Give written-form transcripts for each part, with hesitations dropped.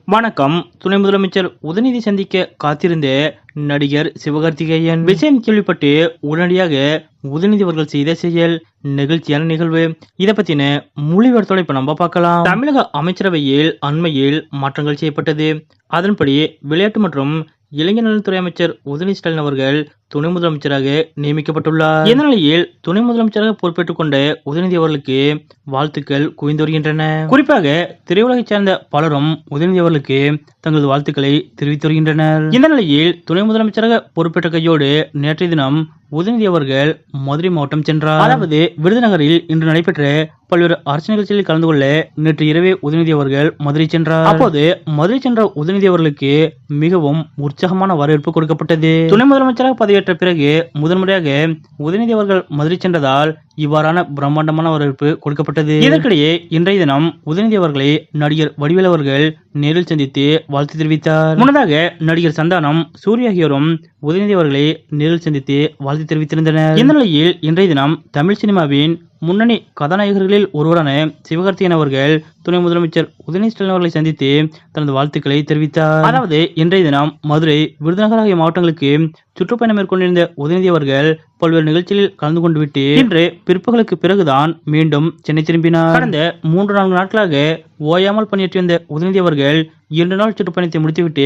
வணக்கம். துணை முதலமைச்சர் உதயநிதி சந்திக்க காத்திருந்த நடிகர் சிவகார்த்திகேயன் விஷயம் கேள்விப்பட்டு உடனடியாக உதயநிதி அவர்கள் செய்த செயல் நெகிழ்ச்சியான நிகழ்வு. இதை பத்தின முழு விவரத்தோட இப்ப நம்ம பார்க்கலாம். தமிழக அமைச்சரவையில் அண்மையில் மாற்றங்கள் செய்யப்பட்டது. அதன்படி விளையாட்டு மற்றும் இளைஞர் நலத்துறை அமைச்சர் உதயநிதி ஸ்டாலின் அவர்கள் துணை முதலமைச்சராக நியமிக்கப்பட்டுள்ளார். இந்த நிலையில் துணை முதலமைச்சராக பொறுப்பேற்றுக் கொண்ட உதயநிதி அவர்களுக்கு வாழ்த்துக்கள் குவிந்து வருகின்றன. குறிப்பாக திரையுலகை சேர்ந்த பலரும் உதயநிதி அவர்களுக்கு தங்களது வாழ்த்துக்களை தெரிவித்து வருகின்றனர். இந்த நிலையில் துணை முதலமைச்சராக பொறுப்பேற்ற கையோடு நேற்றைய தினம் உதயநிதி அவர்கள் மதுரை மாவட்டம் சென்றார். அதாவது விருதுநகரில் இன்று நடைபெற்ற பல்வேறு அரசு நிகழ்ச்சிகளில் கலந்து கொள்ள நேற்று இரவே உதயநிதி அவர்கள் மதுரை சென்றார். அப்போது மதுரை சென்ற உதயநிதி அவர்களுக்கு மிகவும் உற்சாகமான வரவேற்பு கொடுக்கப்பட்டது. துணை முதலமைச்சராக பதவியேற்ற பிறகு முதன்முறையாக உதயநிதி அவர்கள் மதுரை சென்றதால் இவ்வாறான பிரம்மாண்டமான வரவேற்பு கொடுக்கப்பட்டது. இதற்கிடையே இன்றைய தினம் உதயநிதி அவர்களை நடிகர் வடிவேலு அவர்கள் நேரில் சந்தித்து வாழ்த்து தெரிவித்தார். முன்னதாக நடிகர் சந்தானம், சூர்யா ஆகியோரும் உதயநிதி அவர்களை நேரில் சந்தித்து வாழ்த்து தெரிவித்திருந்தனர். இந்த நிலையில் இன்றைய தினம் தமிழ் சினிமாவின் முன்னணி கதாநாயகர்களில் ஒருவரான சிவகார்த்திகேயன் அவர்கள் துணை முதலமைச்சர் உதயநிதி ஸ்டாலின் அவர்களை சந்தித்து தனது வாழ்த்துக்களை தெரிவித்தார். அதாவது இன்றைய தினம் மதுரை, விருதுநகர் ஆகிய மாவட்டங்களுக்கு சுற்றுப்பயணம் மேற்கொண்டிருந்த உதயநிதி அவர்கள் பல்வேறு நிகழ்ச்சிகளில் கலந்து கொண்டு விட்டு இன்று பிற்பகலுக்கு பிறகுதான் மீண்டும் சென்னை திரும்பினார். கடந்த 3-4 நாட்களாக ஓயாமல் பணியாற்றி வந்த உதயநிதி அவர்கள் 2 நாள் சுற்றுப்பயணத்தை முடித்துவிட்டு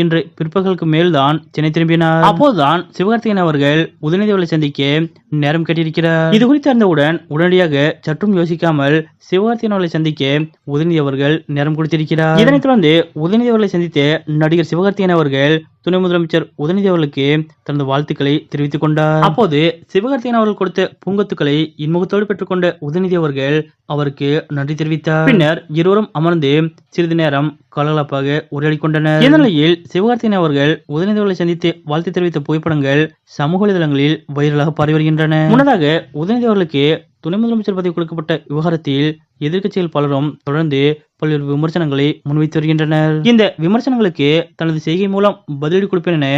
இன்று பிற்பகலுக்கு மேல்தான் சென்னை திரும்பினார். அப்போதுதான் சிவகார்த்திகேயன் அவர்கள் உதயநிதி அவர்களை சந்திக்க நேரம் கேட்டிருக்கிறார். இது குறித்து அறிந்தவுடன் உடனடியாக சற்றும் யோசிக்காமல் சிவகார்த்திகேயன் அவர்களை சந்திக்க உதயநிதி அவர்கள் நேரம் கொடுத்திருக்கிறார். இதனைத் தொடர்ந்து உதயநிதி அவர்களை சந்தித்த நடிகர் சிவகார்த்திகேயன் அவர்கள் துணை முதலமைச்சர் உதயநிதி அவர்களுக்கு தனது வாழ்த்துக்களை தெரிவித்துக் கொண்டார். அப்போது சிவகார்த்திகேயன் அவர்கள் கொடுத்த பூங்கொத்துக்களை இன்முகத்தோடு பெற்றுக்கொண்ட உதயநிதி அவர்கள் அவருக்கு நன்றி தெரிவித்தார். பின்னர் இருவரும் அமர்ந்து சிறிது நேரம் கலகலப்பாக உரையாடி கொண்டனர். இந்த நிலையில் சிவகார்த்திகேயன் அவர்கள் உதயநிதி அவர்களை சந்தித்து வாழ்த்து தெரிவித்த புகைப்படங்கள் சமூக வலைதளங்களில் வைரலாக பரவி வருகின்றன. முன்னதாக உதயநிதி அவர்களுக்கு துணை முதலமைச்சர் பதவி கொடுக்கப்பட்ட விவகாரத்தில் எதிர்க்கட்சிகள் பலரும் தொடர்ந்து பல்வேறு விமர்சனங்களை முன்வைத்து வருகின்றனர். இந்த விமர்சனங்களுக்கு தனது செய்கை மூலம் பதிலடி கொடுப்பேன் என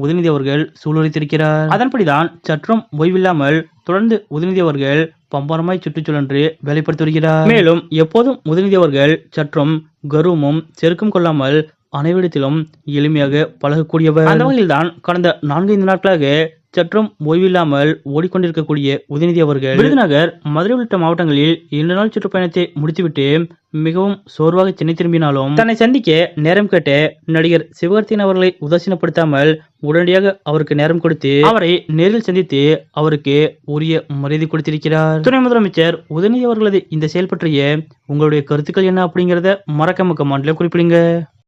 உதயநிதி அவர்கள் சூளுரைத்திருக்கிறார். அதன்படிதான் சற்றும் ஓய்வில்லாமல் தொடர்ந்து உதயநிதி அவர்கள் பம்பரமாய் சுற்றுச்சூழன்று வேலைப்படுத்தி வருகிறார். மேலும் எப்போதும் உதயநிதி அவர்கள் சற்றும் கர்வமும் செருக்கும் கொள்ளாமல் அனைவரிடத்திலும் எளிமையாக பழகக்கூடியவர். அந்த வகையில்தான் கடந்த 4-5 நாட்களாக சற்றும் ஓய்வில்லாமல் ஓடிக்கொண்டிருக்கக்கூடிய உதயநிதி அவர்கள் விருதுநகர், மதுரை உள்ளிட்ட மாவட்டங்களில் 2 நாள் சுற்றுப்பயணத்தை முடித்துவிட்டு மிகவும் சோர்வாக சென்னை திரும்பினாலும் தன்னை சந்திக்க நேரம் கேட்ட நடிகர் சிவகார்த்திகேயன் அவர்களை உதாசீனப்படுத்தாமல் உடனடியாக அவருக்கு நேரம் கொடுத்து அவரை நேரில் சந்தித்து அவருக்கு உரிய மரியாதை கொடுத்திருக்கிறார். துணை முதலமைச்சர் உதயநிதி அவர்களது இந்த செயல் பற்றிய உங்களுடைய கருத்துக்கள் என்ன அப்படிங்கறத மறக்காம கமெண்ட்ல குறிப்பிடுங்க.